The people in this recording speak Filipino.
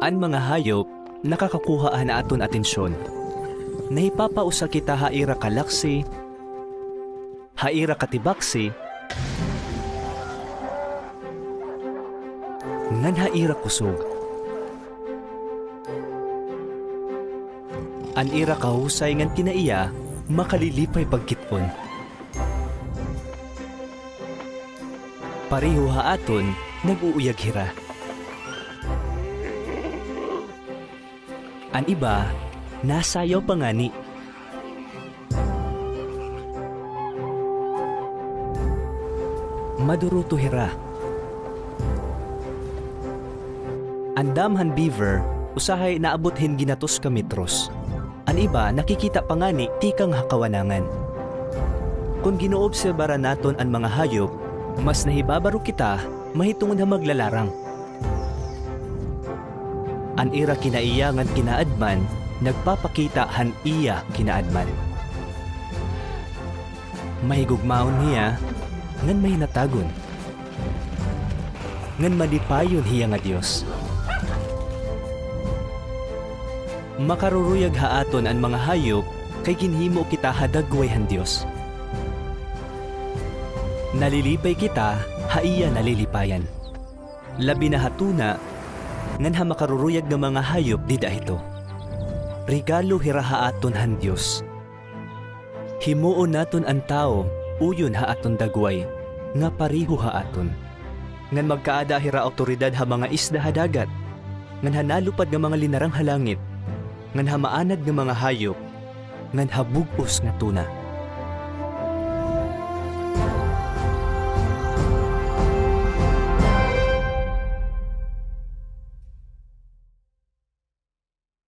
Ang mga hayop nakakakuha na aton atensyon. Nahipapausa kita haira kalaksi, haira katibaksi, ngan haira kusog. An ira kahusay ngan kinaiya makalilipay pagkitpon. Pareho haaton nag-uuyag hira. An iba, nasayaw pangani. Maduruto hira. An damhan beaver, usahay naabothin ginatos ka metros. An iba, nakikita pangani tikang hakawanangan. Kung ginoobserbara naton ang mga hayop, mas nahibabaro kita mahitungod na maglalarang. An ira kinaiyangan kinaadman, nagpapakita han iya kinaadman. Mahigugmaon niya, ngan may natagon. Ngan malipayon hiya nga Diyos. Makaruruyag haaton ang mga hayop, kay ginhimo kita hadagway han Diyos. Nalilipay kita, haiya nalilipayan. Labi na hatuna, ngan ha makaruruyag ng mga hayop di dahito. Regalo hirahaaton han Diyos. Himuon naton ang tao, uyon haaton dagway, nga pariho haaton. Ngan magkaada hira autoridad ha mga isda hadagat, ngan hanalupad ng mga linarang halangit, ngan hamaanad ng mga hayop, ngan habugos nga tuna.